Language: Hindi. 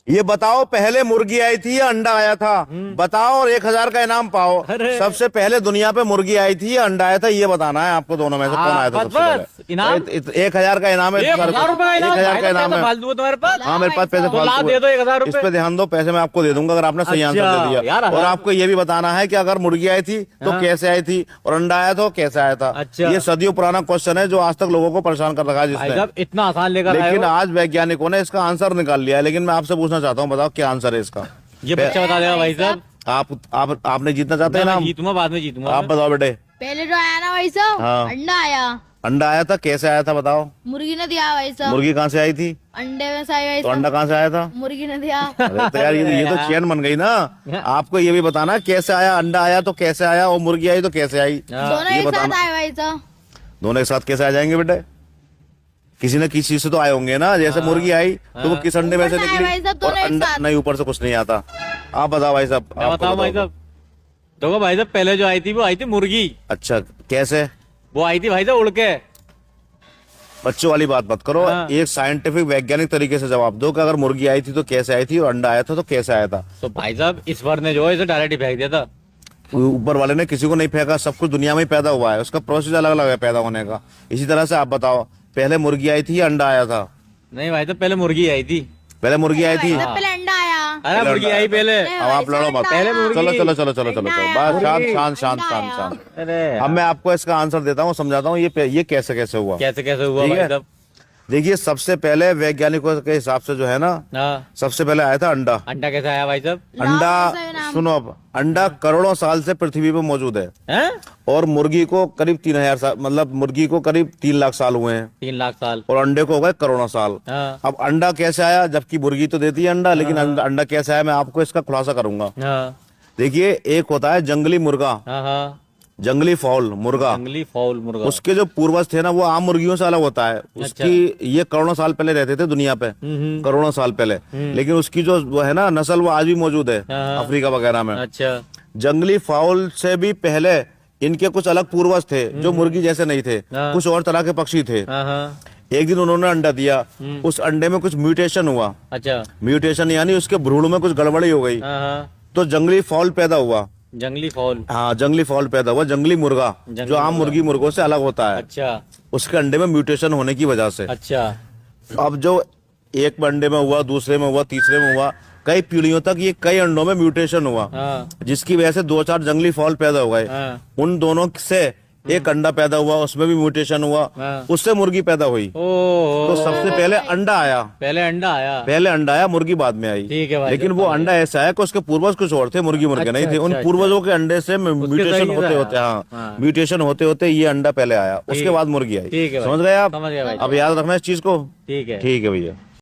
ये बताओ पहले मुर्गी आई थी या अंडा आया था? बताओ और 1000 का इनाम पाओ। अरे। सबसे पहले दुनिया पे मुर्गी आई थी या अंडा आया था, ये बताना है आपको दोनों में से कौन आया था सबसे पहले। इनाम 1000 का इनाम है। 1000 रुपए का इनाम। 1000 का इनाम है। फालतू है तुम्हारे पास। हाँ मेरे पास पैसे तो ला फालतू दे है। दो 1000 इस रुपए। पे ध्यान दो, पैसे मैं आपको दे दूंगा अगर आपने सही आंसर अच्छा, दे दिया। यार, और आपको ये भी बताना है कि अगर मुर्गी आई थी तो हाँ। कैसे आई थी और अंडा आया तो कैसे आया था। अच्छा। ये सदियों पुराना क्वेश्चन है जो आज तक लोगों को परेशान कर रखा है भाई जिसने। साहब इतना आसान लेकर आए लेकिन हो। आज वैज्ञानिकों ने इसका आंसर निकाल लिया है। लेकिन मैं आपसे पूछना चाहता हूँ, बताओ क्या आंसर है इसका। ये बच्चा बता देगा भाई साहब। आपने जीतना चाहते हैं ना? मैं जीतूंगा, बाद में जीतूंगा। आप बताओ बेटे। पहले जो आया ना भाई साहब, हाँ। अंडा आया। अंडा आया था, कैसे आया था बताओ? मुर्गी ने दिया भाई साहब। मुर्गी कहाँ से आई थी? अंडे में से आई भाई तो साहब। अंडा कहाँ से आया था? मुर्गी ने दिया। अरे तो यार ये तो चेन बन गई ना। आपको ये भी बताना है कैसे आया, अंडा आया तो कैसे आया और मुर्गी आई तो कैसे आई। दोनों ये एक साथ बताना। आए भाई साहब। दोनों एक साथ कैसे आ जाएंगे बेटे? किसी न किसी चीज से तो आए होंगे ना। जैसे मुर्गी आई तो वो किस अंडे में से ऊपर से आए निकली? भाई साहब, और दोनों एक अंडा साथ। नहीं, ऊपर से कुछ नहीं आता। आप बताओ भाई साहब। मैं आपको बताऊं भाई बताओ। साहब? देखो भाई साहब, पहले जो आई थी वो आई थी मुर्गी। अच्छा कैसे? वो आई थी भाई साहब उड़ के। बच्चों वाली बात मत करो। हाँ। एक साइंटिफिक वैज्ञानिक तरीके से जवाब दो कि अगर मुर्गी आई थी तो कैसे आई थी और अंडा आया था तो कैसे आया था। तो भाई साहब इस बार ने जो है इसे डायरेक्ट ही फेंक दिया था। ऊपर वाले ने किसी को नहीं फेंका, सब कुछ दुनिया में ही पैदा हुआ है, उसका प्रोसेस अलग अलग है पैदा होने का। इसी तरह से आप बताओ, पहले मुर्गी आई थी या अंडा आया था? नहीं भाई साहब, पहले मुर्गी आई थी। पहले मुर्गी आई थी। भाई साहब, पहले अंडा आया। अरे मुर्गी आई पहले। अब आप लड़ो मत। पहले मुर्गी। चलो चलो चलो चलो चलो चलो बस शांत शांत शांत अंडा शांत आया। शांत। अरे अब मैं आपको इसका आंसर देता हूँ, समझाता हूँ ये कैसे कैसे हुआ। कैसे कैसे हुआ ठीक भाई है? साहब? देखिए सबसे पहले वैज्ञानिकों के हिसाब से जो है ना, हाँ। सबसे पहले आया था अंडा। अंडा कैसे आया भाई साहब? अंडा लाओ इसे सुनो, अब अंडा करोड़ों साल से पृथ्वी पे मौजूद है हैं? और मुर्गी को करीब 3000 साल, मतलब मुर्गी को करीब 3 लाख साल हुए हैं 3 लाख साल। और अंडे को हो गए करोड़ों साल। हाँ अब अंडा कैसे आया, जबकि मुर्गी तो देती है अंडा, लेकिन अंडा कैसे आया मैं आपको इसका खुलासा करूंगा। हाँ देखिए एक होता है जंगली मुर्गा, हाँ हाँ। जंगली फाउल मुर्गा। जंगली फाउल मुर्गा। उसके जो पूर्वज थे ना वो आम मुर्गियों से अलग होता है। उसकी ये करोड़ों साल पहले रहते थे दुनिया पे, करोड़ों साल पहले। लेकिन उसकी जो वो है ना नस्ल, वो आज भी मौजूद है हाँ। अफ्रीका वगैरह में। अच्छा। जंगली फाउल से भी पहले इनके कुछ अलग पूर्वज थे जो मुर्गी जैसे नहीं थे, हाँ। कुछ और तरह के पक्षी थे। हाँ हाँ। एक दिन उन्होंने अंडा दिया, उस अंडे में कुछ म्यूटेशन हुआ। अच्छा। म्यूटेशन यानी उसके भ्रूण में कुछ गड़बड़ी हो गई, हाँ हाँ। तो जंगली फाउल पैदा हुआ। जंगली फाउल। हाँ जंगली फाउल पैदा हुआ, जंगली मुर्गा जो आम मुर्गों से अलग होता है। अच्छा उसके अंडे में म्यूटेशन होने की वजह से। अच्छा। अब जो एक अंडे में हुआ, दूसरे में हुआ, तीसरे में हुआ, कई पीढ़ियों तक ये कई अंडों में म्यूटेशन हुआ, हाँ जिसकी वजह से 2-4 जंगली फाउल पैदा हो गए। हाँ। उन दोनों से एक अंडा पैदा हुआ, उसमें भी म्यूटेशन हुआ, हाँ। उससे मुर्गी पैदा हुई। ओ तो सबसे पहले अंडा आया, पहले अंडा आया। पहले अंडा आया, मुर्गी बाद में आई। ठीक है भाई लेकिन साहब, वो अंडा ऐसा है कि उसके पूर्वज कुछ और थे, मुर्गी मुर्गे नहीं थे। उन अच्छा, पूर्वजों के अंडे से म्यूटेशन सही होते आया। होते, हाँ हाँ। म्यूटेशन होते होते ये अंडा पहले आया, उसके बाद मुर्गी आई। ठीक है भाई। समझ गए आप? समझ गया भाई। अब याद रखना इस चीज को। ठीक है। ठीक है भैया।